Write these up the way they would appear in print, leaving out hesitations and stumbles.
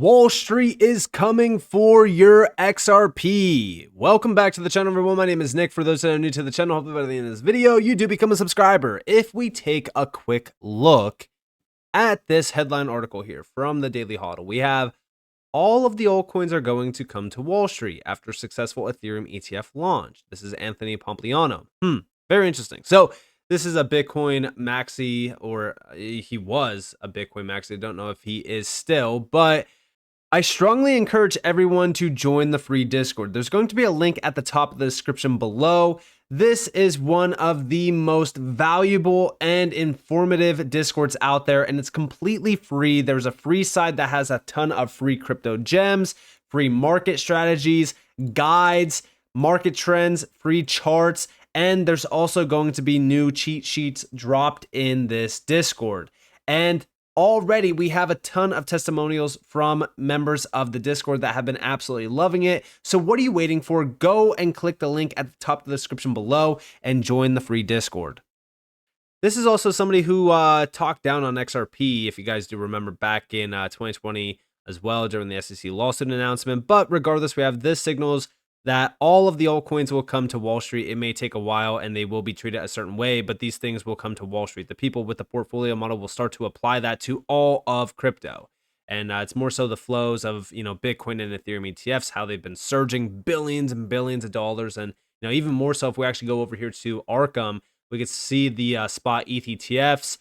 Wall Street is coming for your XRP. Welcome back to the channel, everyone. My name is Nick. For those that are new to the channel, hopefully by the end of this video, you do become a subscriber. If we take a quick look at this headline article here from the Daily Hodl, we have all of the altcoins are going to come to Wall Street after successful Ethereum ETF launch. This is Anthony Pompliano. Very interesting. So this is a Bitcoin maxi, or he was a Bitcoin maxi. I don't know if he is still, but I strongly encourage everyone to join the free Discord. There's going to be a link at the top of the description below. This is one of the most valuable and informative Discords out there, and it's completely free. There's a free side that has a ton of free crypto gems, free market strategies, guides, market trends, free charts, and there's also going to be new cheat sheets dropped in this Discord. And already we have a ton of testimonials from members of the Discord that have been absolutely loving it. So what are you waiting for? Go and click the link at the top of the description below and join the free Discord. This is also somebody who talked down on XRP, if you guys do remember, back in 2020 as well during the SEC lawsuit announcement. But regardless, we have this signals that all of the altcoins will come to Wall Street. It may take a while and they will be treated a certain way, but these things will come to Wall Street. The people with the portfolio model will start to apply that to all of crypto. And it's more so the flows of, Bitcoin and Ethereum ETFs, how they've been surging billions and billions of dollars. And, even more so if we actually go over here to Arkham, we can see the spot ETH ETFs.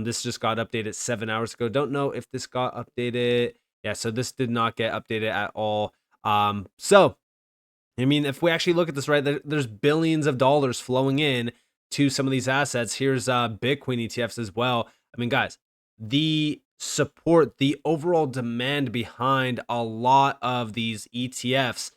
This just got updated 7 hours ago. Don't know if this got updated. Yeah, so this did not get updated at all. If we actually look at this, right, there's billions of dollars flowing in to some of these assets. Here's Bitcoin ETFs as well. Guys, the support, the overall demand behind a lot of these ETFs,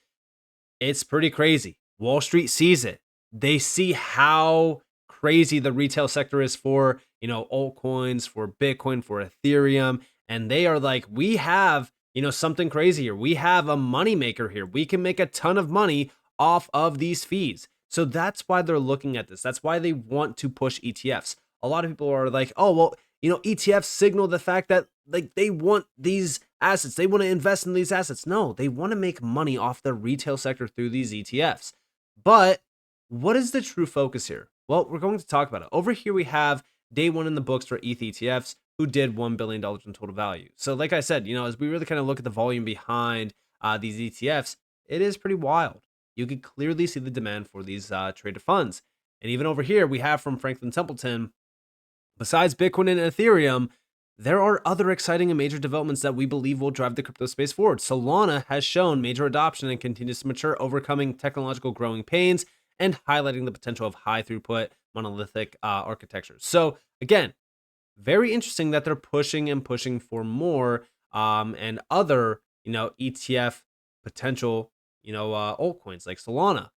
it's pretty crazy. Wall Street sees it. They see how crazy the retail sector is for, altcoins, for Bitcoin, for Ethereum, and they are like, we have something crazy here. We have a money maker here. We can make a ton of money off of these fees. So that's why they're looking at this. That's why they want to push ETFs. A lot of people are like, oh, well, ETFs signal the fact that they want these assets. They want to invest in these assets. No, they want to make money off the retail sector through these ETFs. But what is the true focus here? Well, we're going to talk about it. Over here, we have day one in the books for ETH ETFs, who did $1 billion in total value. So like I said, as we really kind of look at the volume behind these ETFs, it is pretty wild. You can clearly see the demand for these traded funds. And even over here, we have from Franklin Templeton, besides Bitcoin and Ethereum, there are other exciting and major developments that we believe will drive the crypto space forward. Solana has shown major adoption and continues to mature, overcoming technological growing pains and highlighting the potential of high throughput monolithic architectures. So again, very interesting that they're pushing for more and other, ETF potential, altcoins like Solana.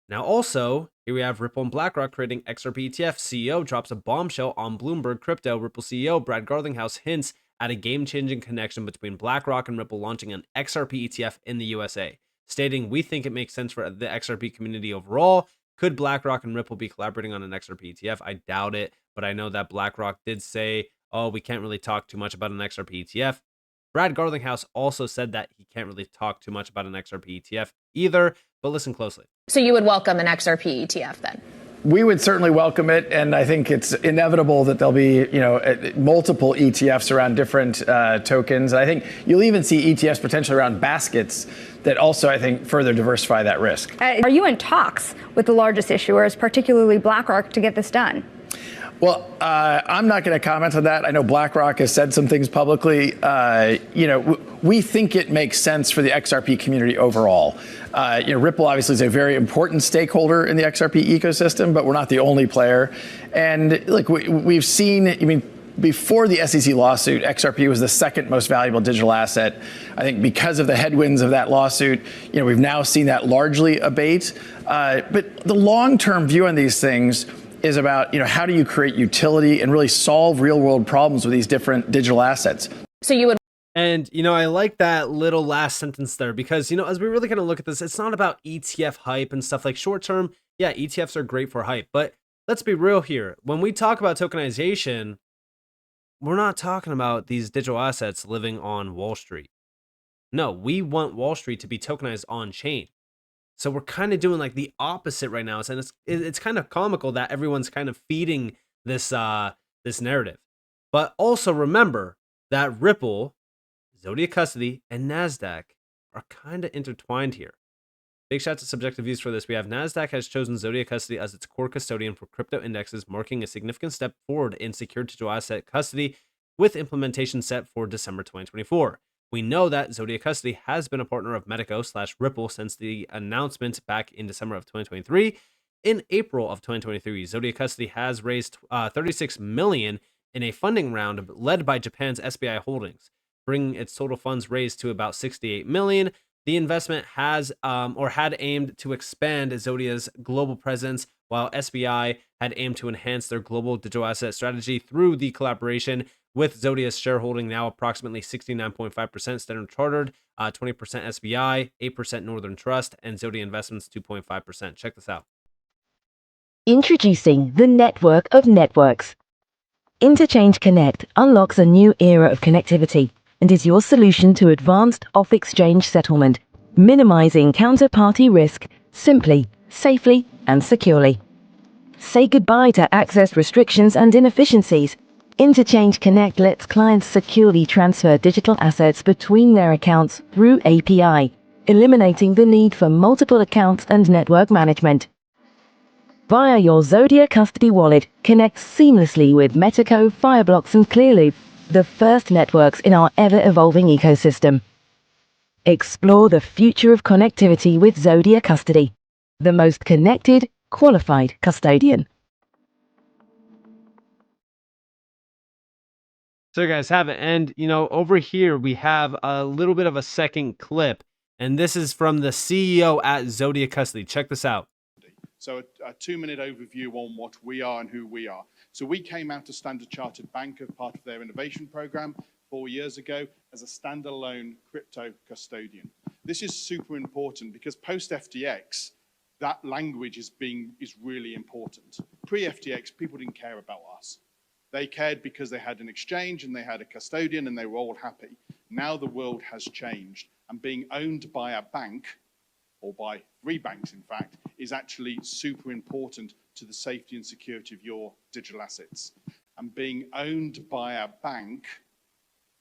Now, also, here we have Ripple and BlackRock creating XRP ETF. CEO drops a bombshell on Bloomberg Crypto. Ripple CEO Brad Garlinghouse hints at a game-changing connection between BlackRock and Ripple launching an XRP ETF in the USA, stating, "We think it makes sense for the XRP community overall. Could BlackRock and Ripple be collaborating on an XRP ETF? I doubt it, but I know that BlackRock did say, oh, we can't really talk too much about an XRP ETF. Brad Garlinghouse also said that he can't really talk too much about an XRP ETF either, but listen closely. So you would welcome an XRP ETF then? We would certainly welcome it, and I think it's inevitable that there'll be, multiple ETFs around different tokens. And I think you'll even see ETFs potentially around baskets that also, I think, further diversify that risk. Are you in talks with the largest issuers, particularly BlackRock, to get this done? Well, I'm not going to comment on that. I know BlackRock has said some things publicly. We think it makes sense for the XRP community overall. Ripple obviously is a very important stakeholder in the XRP ecosystem, but we're not the only player. And look, we've seen, before the SEC lawsuit, XRP was the second most valuable digital asset. I think because of the headwinds of that lawsuit, we've now seen that largely abate. But the long-term view on these things is about, how do you create utility and really solve real-world problems with these different digital assets? So you would. And, I like that little last sentence there because, as we really kind of look at this, it's not about ETF hype and stuff like short term. Yeah, ETFs are great for hype, but let's be real here. When we talk about tokenization, we're not talking about these digital assets living on Wall Street. No, we want Wall Street to be tokenized on chain. So we're kind of doing like the opposite right now. And it's kind of comical that everyone's kind of feeding this this narrative. But also remember that Ripple, Zodiac Custody, and NASDAQ are kind of intertwined here. Big shout out to Subjective Views for this. We have NASDAQ has chosen Zodiac Custody as its core custodian for crypto indexes, marking a significant step forward in secure digital asset custody with implementation set for December 2024. We know that Zodiac Custody has been a partner of Medico/Ripple since the announcement back in December of 2023. In April of 2023, Zodiac Custody has raised $36 million in a funding round led by Japan's SBI Holdings, bringing its total funds raised to about $68 million. The investment has had aimed to expand Zodiac's global presence, while SBI had aimed to enhance their global digital asset strategy through the collaboration, with Zodiac's shareholding now approximately 69.5% Standard Chartered, 20% SBI, 8% Northern Trust, and Zodiac Investments 2.5%. Check this out. Introducing the network of networks. Interchange Connect unlocks a new era of connectivity and is your solution to advanced off-exchange settlement, minimizing counterparty risk simply, safely, and securely. Say goodbye to access restrictions and inefficiencies. Interchange Connect lets clients securely transfer digital assets between their accounts through API, eliminating the need for multiple accounts and network management. Via your Zodiac Custody wallet, connect seamlessly with Metaco, Fireblocks, and Clearloop, the first networks in our ever-evolving ecosystem. Explore the future of connectivity with Zodiac Custody, the most connected, qualified custodian. So you guys have it. And, over here we have a little bit of a second clip. And this is from the CEO at Zodiac Custody. Check this out. So a 2-minute overview on what we are and who we are. So we came out to Standard Chartered Bank as part of their innovation program 4 years ago as a standalone crypto custodian. This is super important because post FTX, that language is really important. Pre FTX, people didn't care about us. They cared because they had an exchange and they had a custodian and they were all happy. Now the world has changed, and being owned by a bank, or by 3 banks in fact, is actually super important to the safety and security of your digital assets. And being owned by a bank,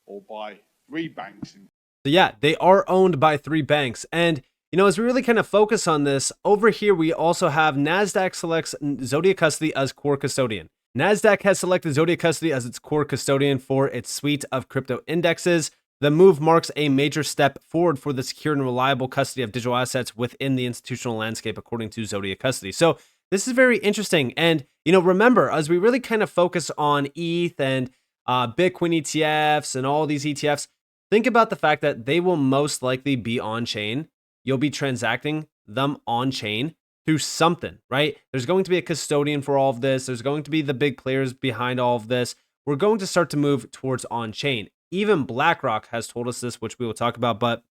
or by 3 banks. So yeah, they are owned by 3 banks. And, as we really kind of focus on this, over here we also have NASDAQ selects Zodiac Custody as core custodian. NASDAQ has selected Zodiac Custody as its core custodian for its suite of crypto indexes. The move marks a major step forward for the secure and reliable custody of digital assets within the institutional landscape, according to Zodiac Custody. So this is very interesting. And, remember, as we really kind of focus on ETH and Bitcoin ETFs and all these ETFs, think about the fact that they will most likely be on chain. You'll be transacting them on chain through something, right? There's going to be a custodian for all of this. There's going to be the big players behind all of this. We're going to start to move towards on chain. Even BlackRock has told us this, which we will talk about. But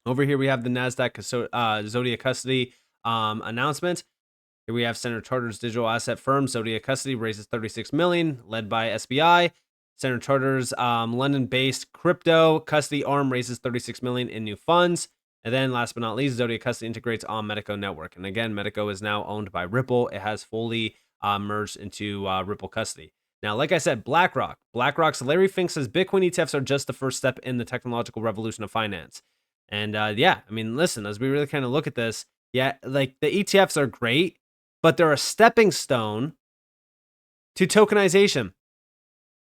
over here, we have the NASDAQ Zodiac Custody announcement. Here we have Standard Chartered's digital asset firm, Zodiac Custody, raises $36 million, led by SBI. Standard Chartered's London-based crypto custody arm raises $36 million in new funds. And then last but not least, Zodiac Custody integrates on Medico Network. And again, Medico is now owned by Ripple. It has fully merged into Ripple Custody. Now, like I said, BlackRock's Larry Fink says Bitcoin ETFs are just the first step in the technological revolution of finance. And listen, as we really kind of look at this, like the ETFs are great, but they're a stepping stone to tokenization.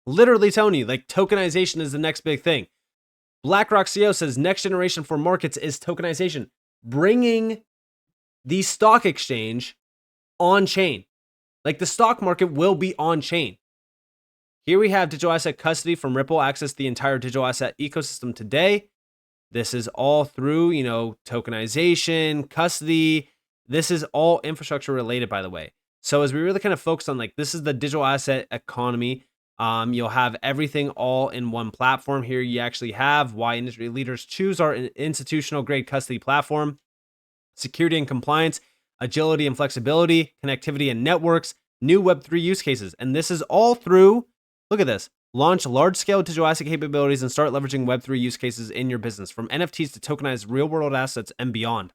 Literally telling you, like, tokenization is the next big thing. BlackRock CEO says next generation for markets is tokenization, bringing the stock exchange on chain. Like, the stock market will be on chain. Here we have digital asset custody from Ripple, access the entire digital asset ecosystem today. This is all through, tokenization, custody. This is all infrastructure related, by the way. So as we really kind of focus on, like, this is the digital asset economy. You'll have everything all in one platform. Here you actually have why industry leaders choose our institutional grade custody platform: security and compliance, agility and flexibility, connectivity and networks, new Web3 use cases. And this is all through, look at this, Launch large-scale digital asset capabilities and start leveraging Web3 use cases in your business, from NFTs to tokenized real-world assets and beyond.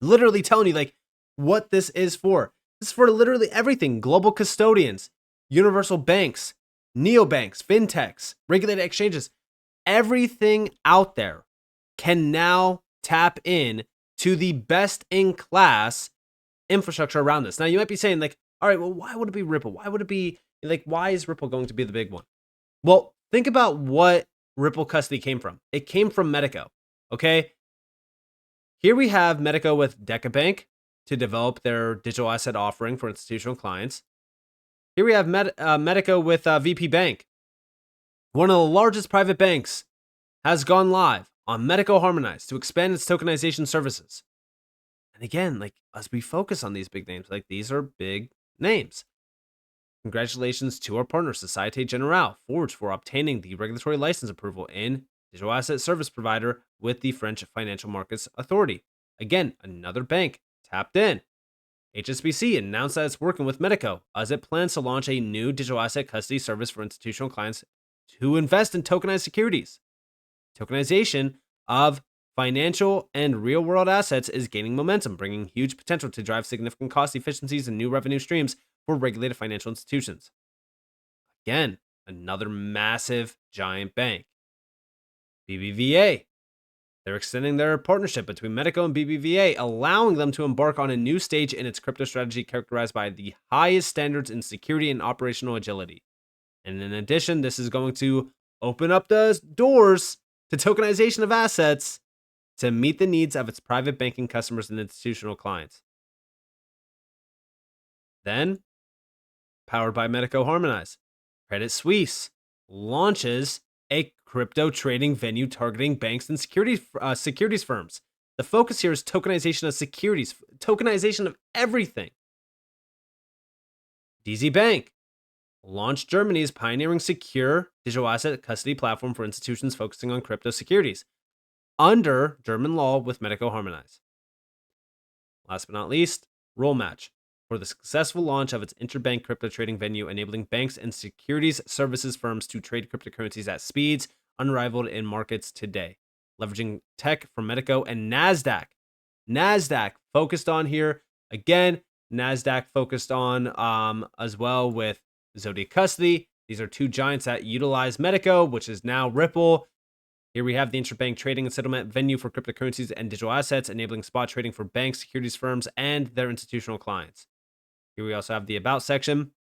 Literally telling you like what this is for. This is for literally everything. Global custodians, universal banks, neobanks, fintechs, regulated exchanges. Everything out there can now tap in to the best-in-class infrastructure around this. Now, you might be saying like, all right, well, why would it be Ripple? Why would it be like, why is Ripple going to be the big one? Well, think about what Ripple custody came from. It came from Medico, okay? Here we have Medico with DecaBank to develop their digital asset offering for institutional clients. Here we have Medico with VP Bank. One of the largest private banks has gone live on Medico Harmonized to expand its tokenization services. And again, like as we focus on these big names, like these are big names. Congratulations to our partner, Societe Generale, Forge, for obtaining the regulatory license approval in digital asset service provider with the French Financial Markets Authority. Again, another bank tapped in. HSBC announced that it's working with Medico as it plans to launch a new digital asset custody service for institutional clients to invest in tokenized securities. Tokenization of financial and real-world assets is gaining momentum, bringing huge potential to drive significant cost efficiencies and new revenue streams for regulated financial institutions. Again, another massive giant bank. BBVA. They're extending their partnership between Medico and BBVA, allowing them to embark on a new stage in its crypto strategy characterized by the highest standards in security and operational agility. And in addition, this is going to open up the doors to tokenization of assets to meet the needs of its private banking customers and institutional clients. Then, powered by Medico Harmonized, Credit Suisse launches a crypto trading venue targeting banks and securities firms. The focus here is tokenization of securities, tokenization of everything. DZ Bank launched Germany's pioneering secure digital asset custody platform for institutions focusing on crypto securities under German law with Medico Harmonized. Last but not least, Rollmatch, for the successful launch of its interbank crypto trading venue, enabling banks and securities services firms to trade cryptocurrencies at speeds unrivaled in markets today, leveraging tech from Medico and NASDAQ. NASDAQ focused on here. Again, NASDAQ focused on as well with Zodiac Custody. These are two giants that utilize Medico, which is now Ripple. Here we have the interbank trading and settlement venue for cryptocurrencies and digital assets, enabling spot trading for banks, securities firms, and their institutional clients. Here we also have the About section.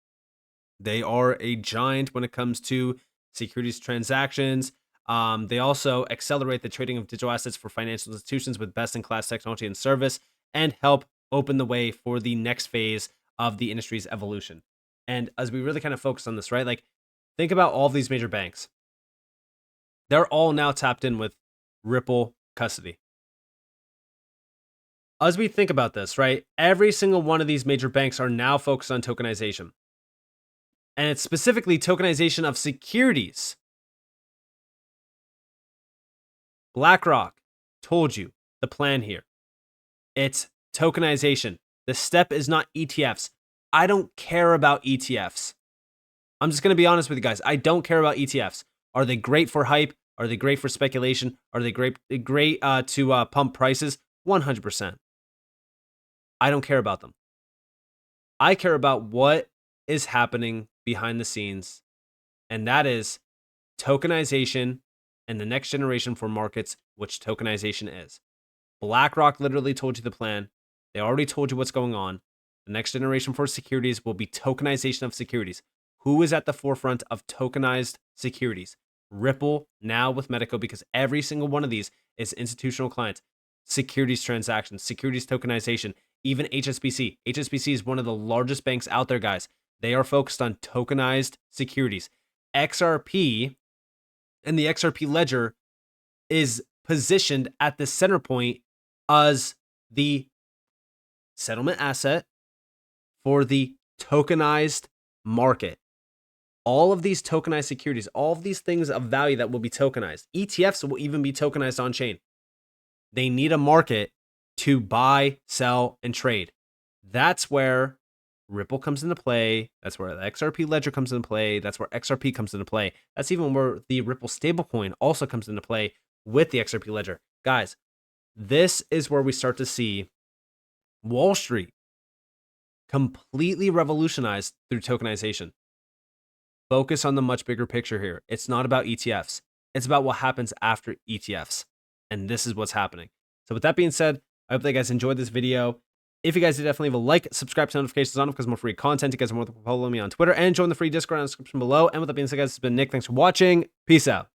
They are a giant when it comes to securities transactions. They also accelerate the trading of digital assets for financial institutions with best-in-class technology and service, and help open the way for the next phase of the industry's evolution. And as we really kind of focus on this, right? Like, think about all of these major banks. They're all now tapped in with Ripple custody. As we think about this, right, every single one of these major banks are now focused on tokenization. And it's specifically tokenization of securities. BlackRock told you the plan here. It's tokenization. The step is not ETFs. I don't care about ETFs. I'm just going to be honest with you guys. I don't care about ETFs. Are they great for hype? Are they great for speculation? Are they great to pump prices? 100%. I don't care about them. I care about what is happening behind the scenes, and that is tokenization and the next generation for markets, which tokenization is. BlackRock literally told you the plan. They already told you what's going on. The next generation for securities will be tokenization of securities. Who is at the forefront of tokenized securities? Ripple, now with Medico, because every single one of these is institutional clients. Securities transactions, securities tokenization, even HSBC. HSBC is one of the largest banks out there, guys. They are focused on tokenized securities. XRP and the XRP ledger is positioned at the center point as the settlement asset for the tokenized market. All of these tokenized securities, all of these things of value that will be tokenized. ETFs will even be tokenized on chain. They need a market to buy, sell, and trade. That's where Ripple comes into play. That's where the XRP ledger comes into play. That's where XRP comes into play. That's even where the Ripple stablecoin also comes into play with the XRP ledger. Guys, this is where we start to see Wall Street completely revolutionized through tokenization. Focus on the much bigger picture here. It's not about ETFs. It's about what happens after ETFs. And this is what's happening. So with that being said, I hope that you guys enjoyed this video. If you guys did, definitely leave a like, subscribe to notifications on because more free content. You guys are more than welcome to follow me on Twitter and join the free Discord in the description below. And with that being said, guys, it's been Nick. Thanks for watching. Peace out.